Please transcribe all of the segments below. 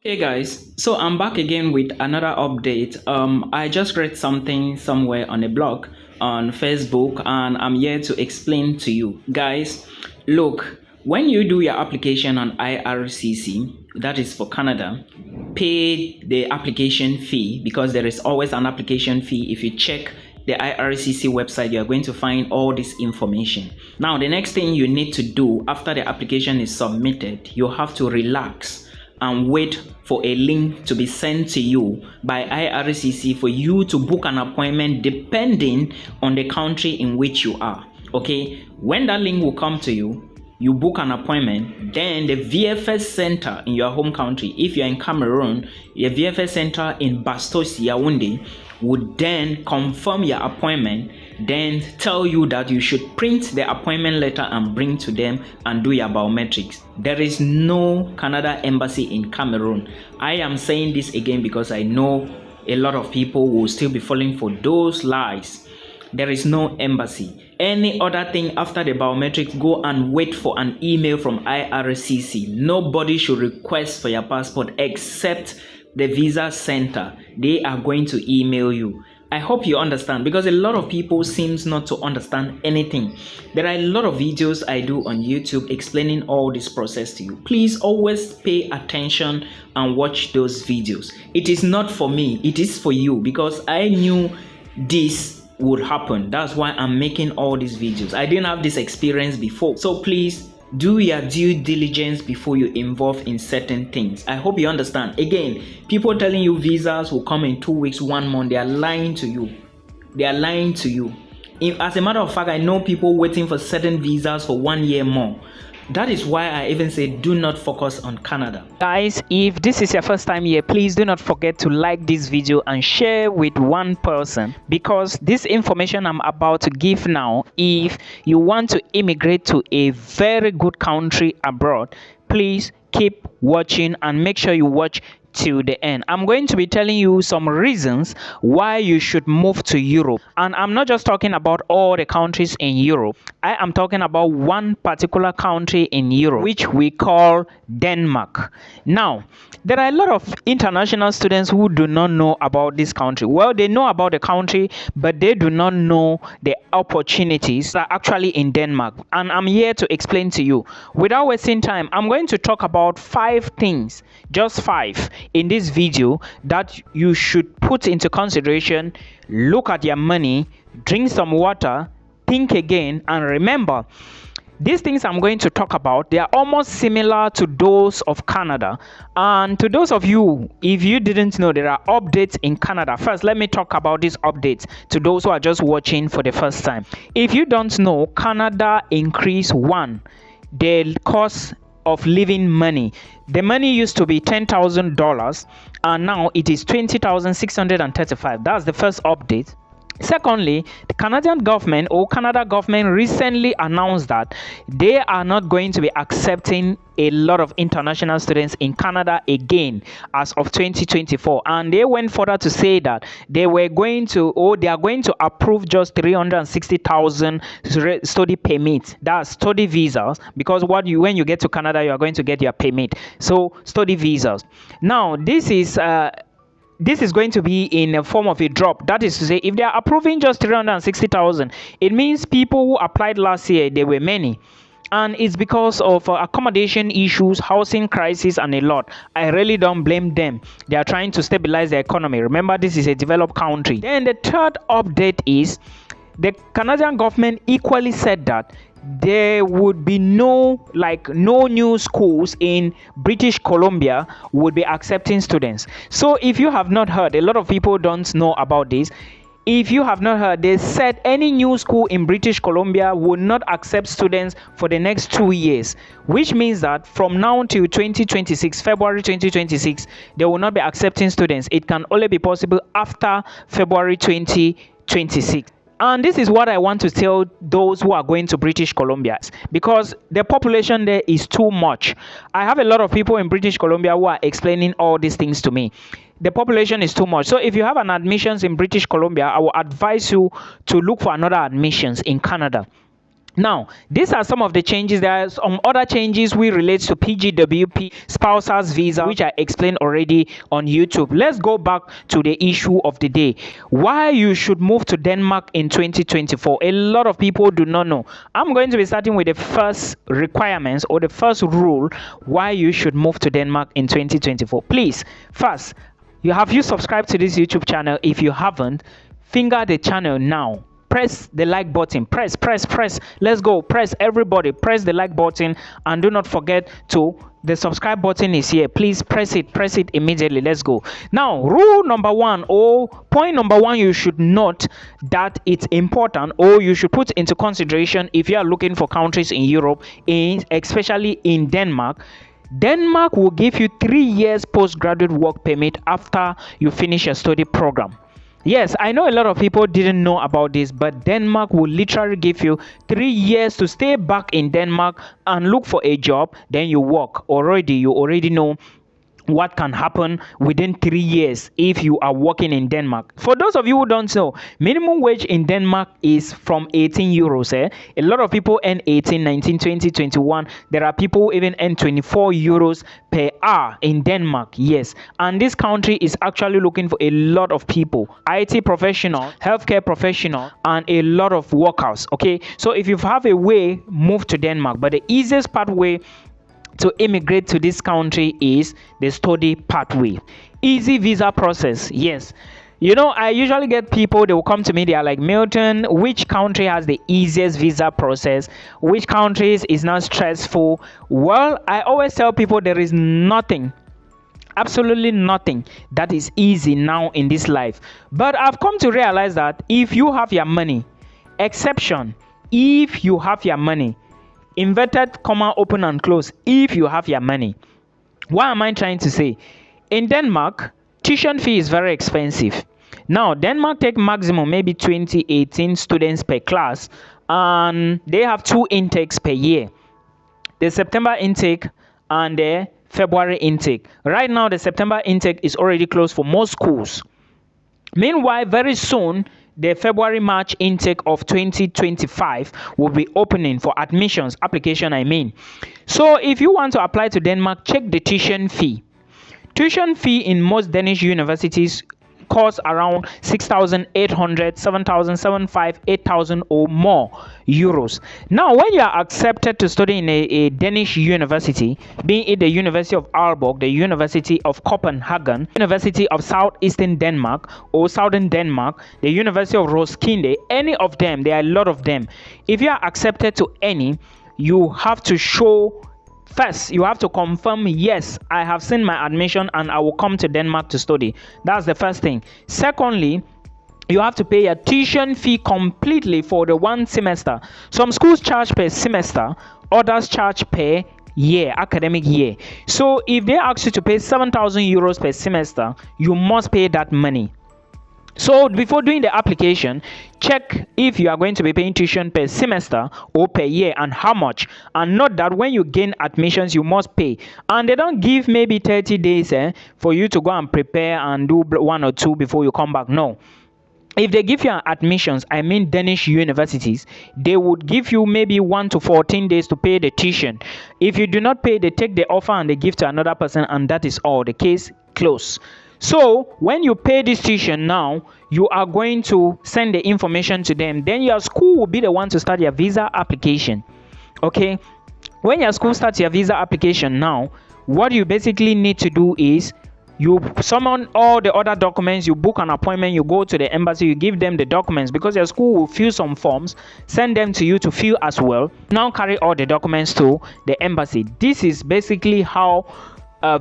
Hey guys, so I'm back again with another update. I just read something somewhere on a blog on Facebook, and I'm here to explain to you guys. Look, when you do your application on IRCC, that is for Canada, pay the application fee because there is always an application fee. If you check the IRCC website, you are going to find all this information. Now, the next thing you need to do after the application is submitted, you have to relax and wait for a link to be sent to you by IRCC for you to book an appointment depending on the country in which you are. Okay, when that link will come to you, you book an appointment, then the VFS center in your home country, if you're in Cameroon, your VFS center in Bastos, Yaoundé, would then confirm your appointment, then tell you that you should print the appointment letter and bring to them and do your biometrics. There is no Canada embassy in Cameroon. I am saying this again because I know a lot of people will still be falling for those lies. There is no embassy. Any other thing after the biometrics, go and wait for an email from IRCC. Nobody should request for your passport except the visa center. They are going to email you. I hope you understand, because a lot of people seems not to understand anything. There are a lot of videos I do on YouTube explaining all this process to you. Please always pay attention and watch those videos. It is not for me, it is for you, because I knew this would happen. That's why I'm making all these videos. I didn't have this experience before. So please do your due diligence before you involve in certain things. I hope you understand. Again, people telling you visas will come in 2 weeks, 1 month, they are lying to you. They are lying to you. As a matter of fact, I know people waiting for certain visas for 1 year more. That is why I even say do not focus on Canada. Guys, if this is your first time here, please do not forget to like this video and share with one person, because this information I'm about to give now, if you want to immigrate to a very good country abroad, please keep watching and make sure you watch till the end. I'm going to be telling you some reasons why you should move to Europe. And I'm not just talking about all the countries in Europe. I am talking about one particular country in Europe, which we call Denmark. Now, there are a lot of international students who do not know about this country. Well, they know about the country, but they do not know the opportunities that are actually in Denmark. And I'm here to explain to you. Without wasting time, I'm going to talk about 5 things, just 5, in this video that you should put into consideration. Look at your money, drink some water, think again, and remember, these things I'm going to talk about, they are almost similar to those of Canada. And to those of you, if you didn't know, there are updates in Canada. First, let me talk about these updates to those who are just watching for the first time. If you don't know, Canada increased the cost of living money. The money used to be $10,000 and now it is $20,635. That's the first update. Secondly, the Canadian government or Canada government recently announced that they are not going to be accepting a lot of international students in Canada again as of 2024, and they went further to say that they are going to approve just 360,000 study permits, that's study visas, because when you get to Canada, you are going to get your permit. So study visas. Now this is going to be in a form of a drop. That is to say, if they are approving just 360,000, it means people who applied last year, there were many. And it's because of accommodation issues, housing crisis, and a lot. I really don't blame them. They are trying to stabilize the economy. Remember, this is a developed country. Then the third update is the Canadian government equally said that there would be no new schools in British Columbia would be accepting students. So if you have not heard, a lot of people don't know about this. If you have not heard, they said any new school in British Columbia will not accept students for the next 2 years, which means that from now till 2026, February 2026, they will not be accepting students. It can only be possible after February 2026. And this is what I want to tell those who are going to British Columbia, because the population there is too much. I have a lot of people in British Columbia who are explaining all these things to me. The population is too much. So if you have an admissions in British Columbia, I will advise you to look for another admissions in Canada. Now, these are some of the changes. There are some other changes which relates to PGWP, spousals visa, which I explained already on YouTube. Let's go back to the issue of the day. Why you should move to Denmark in 2024. A lot of people do not know. I'm going to be starting with the first requirements or the first rule why you should move to Denmark in 2024. Please, first, have you subscribed to this YouTube channel? If you haven't, finger the channel now. Press the like button. Press. Let's go. Press, everybody. Press the like button, and do not forget to the subscribe button is here. Please press it immediately. Let's go. Now, rule number one, or point number one, you should note that it's important, or you should put into consideration if you are looking for countries in Europe, especially in Denmark. Denmark will give you 3 years postgraduate work permit after you finish your study program. Yes, I know a lot of people didn't know about this, but Denmark will literally give you 3 years to stay back in Denmark and look for a job. Then you work. You already know what can happen within 3 years if you are working in Denmark. For those of you who don't know, minimum wage in Denmark is from 18 euros. A lot of people earn 18, 19, 20, 21. There are people who even earn 24 euros per hour in Denmark. Yes, and this country is actually looking for a lot of people, IT professional, healthcare professional, and a lot of workers. Okay, so if you have a way, move to Denmark. But the easiest pathway to immigrate to this country is the study pathway. Easy visa process. Yes, I usually get people, they will come to me, they are like, Milton, which country has the easiest visa process? Which countries is not stressful? Well, I always tell people there is nothing, absolutely nothing that is easy now in this life. But I've come to realize that if you have your money, exception, if you have your money, inverted comma, open and close, if you have your money. What am I trying to say? In Denmark, tuition fee is very expensive. Now, Denmark take maximum maybe 18 students per class, and they have 2 intakes per year. The September intake and the February intake. Right now, the September intake is already closed for most schools. Meanwhile, very soon, the February-March intake of 2025 will be opening for admissions, application I mean. So if you want to apply to Denmark, check the tuition fee. Tuition fee in most Danish universities costs around 6,800, 7,750, 8,000 or more euros. Now, when you are accepted to study in a Danish university, being it the University of Aalborg, the University of Copenhagen, University of Southeastern Denmark or Southern Denmark, the University of Roskilde, any of them, there are a lot of them. If you are accepted to any, you have to show, first, you have to confirm, yes, I have seen my admission and I will come to Denmark to study. That's the first thing. Secondly, you have to pay a tuition fee completely for the 1 semester. Some schools charge per semester, others charge per year, academic year. So if they ask you to pay 7,000 euros per semester, you must pay that money. So before doing the application, check if you are going to be paying tuition per semester or per year and how much. And note that when you gain admissions, you must pay. And they don't give maybe 30 days for you to go and prepare and do 1 or 2 before you come back. No. If they give you admissions, I mean Danish universities, they would give you maybe 1 to 14 days to pay the tuition. If you do not pay, they take the offer and they give to another person, and that is all. The case closed. So when you pay this tuition now, you are going to send the information to them. Then your school will be the one to start your visa application. Okay? When your school starts your visa application now, what you basically need to do is you summon all the other documents, you book an appointment, you go to the embassy, you give them the documents, because your school will fill some forms, send them to you to fill as well. Now carry all the documents to the embassy. This is basically how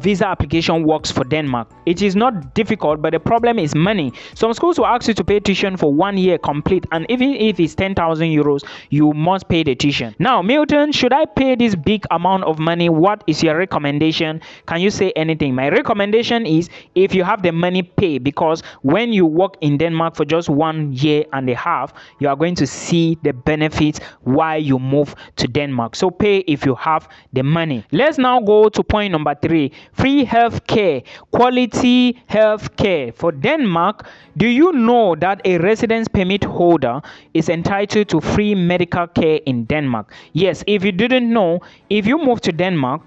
visa application works for Denmark. It is not difficult, but the problem is money. Some schools will ask you to pay tuition for 1 year complete, and even if it's 10,000 euros, you must pay the tuition. Now, Milton, should I pay this big amount of money? What is your recommendation? Can you say anything? My recommendation is, if you have the money, pay, because when you work in Denmark for just 1 year and a half, you are going to see the benefits why you move to Denmark. So pay if you have the money. Let's now go to point number 3. free health care, quality health care. For Denmark, do you know that a residence permit holder is entitled to free medical care in Denmark? Yes, if you didn't know, if you move to Denmark,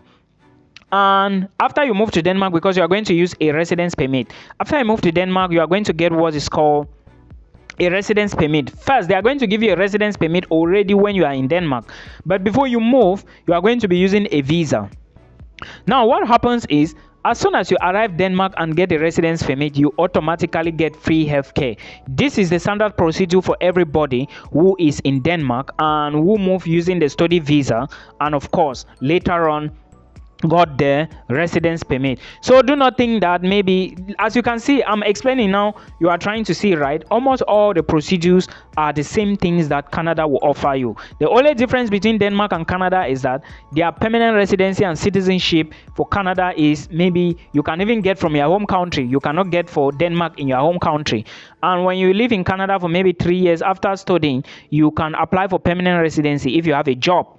and after you move to Denmark, because you are going to use a residence permit, after you move to Denmark, you are going to get what is called a residence permit. First, they are going to give you a residence permit already when you are in Denmark, but before you move, you are going to be using a visa. Now what happens is, as soon as you arrive Denmark and get a residence permit, you automatically get free healthcare. This is the standard procedure for everybody who is in Denmark and who move using the study visa, and of course later on got the residence permit. So do not think that maybe, as you can see, I'm explaining now, you are trying to see, right? Almost all the procedures are the same things that Canada will offer you. The only difference between Denmark and Canada is that their permanent residency and citizenship for Canada is maybe you can even get from your home country. You cannot get for Denmark in your home country. And when you live in Canada for maybe 3 years after studying, you can apply for permanent residency if you have a job.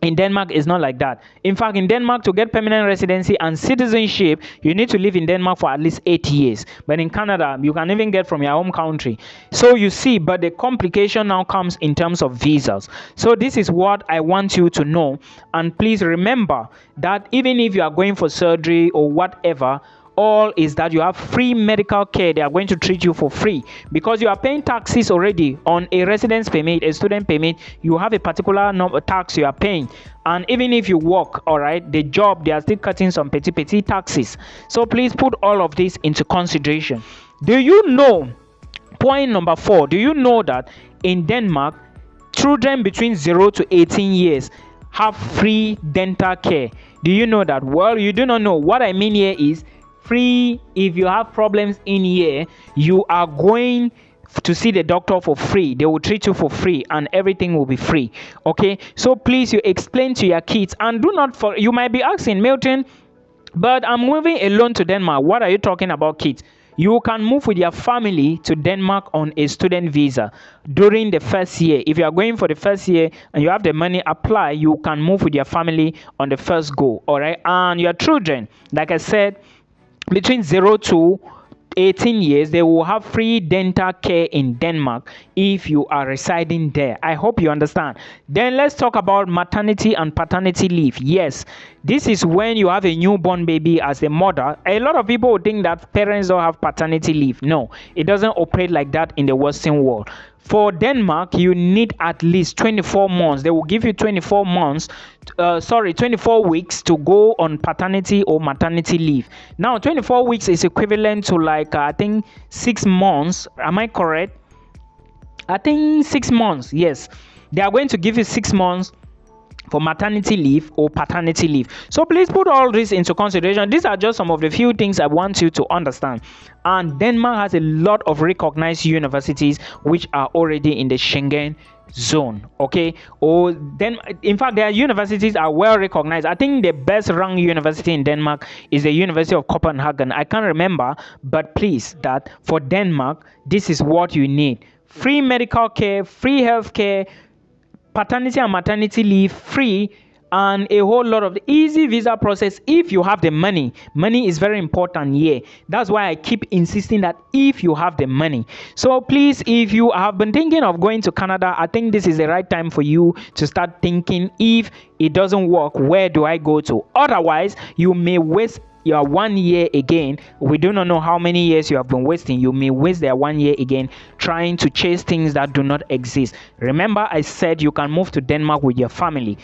In Denmark, it's not like that. In fact, in Denmark, to get permanent residency and citizenship, you need to live in Denmark for at least 8 years. But in Canada, you can even get from your home country. So you see, but the complication now comes in terms of visas. So this is what I want you to know. And please remember that even if you are going for surgery or whatever, all is that you have free medical care. They are going to treat you for free because you are paying taxes already on a residence permit, a student permit. You have a particular number tax you are paying, and even if you work, all right, the job, they are still cutting some petty taxes. So please put all of this into consideration. Do you know, point number 4, do you know that in Denmark, children between 0 to 18 years have free dental care? Do you know that? Well, you do not know. What I mean here is free. If you have problems in here, you are going to see the doctor for free. They will treat you for free and everything will be free. Okay, so please, you explain to your kids, and do not for you might be asking, Milton, but I'm moving alone to Denmark. What are you talking about, kids? You can move with your family to Denmark on a student visa during the first year. If you are going for the first year and you have the money, apply. You can move with your family on the first go. All right, and your children, like I said, between 0 to 18 years, they will have free dental care in Denmark if you are residing there. I hope you understand. Then let's talk about maternity and paternity leave. Yes, this is when you have a newborn baby as a mother. A lot of people would think that parents don't have paternity leave. No, it doesn't operate like that in the Western world. For Denmark, you need at least 24 months. They will give you 24 weeks to go on paternity or maternity leave. Now, 24 weeks is equivalent to like, I think 6 months. Am I correct? I think 6 months. Yes. They are going to give you 6 months for maternity leave or paternity leave. So please put all this into consideration. These are just some of the few things I want you to understand. And Denmark has a lot of recognized universities which are already in the Schengen zone. Okay, or then in fact their universities are well recognized. I think the best ranked university in Denmark is the University of Copenhagen. I can't remember, but please, that for Denmark, this is what you need: free medical care, free health care, paternity and maternity leave free, and a whole lot of the easy visa process if you have the money. Money is very important here. That's why I keep insisting that if you have the money. So please, if you have been thinking of going to Canada, I think this is the right time for you to start thinking, if it doesn't work, where do I go to? Otherwise, you may waste your 1 year again. We do not know how many years you have been wasting. You may waste their 1 year again trying to chase things that do not exist. Remember, I said you can move to Denmark with your family.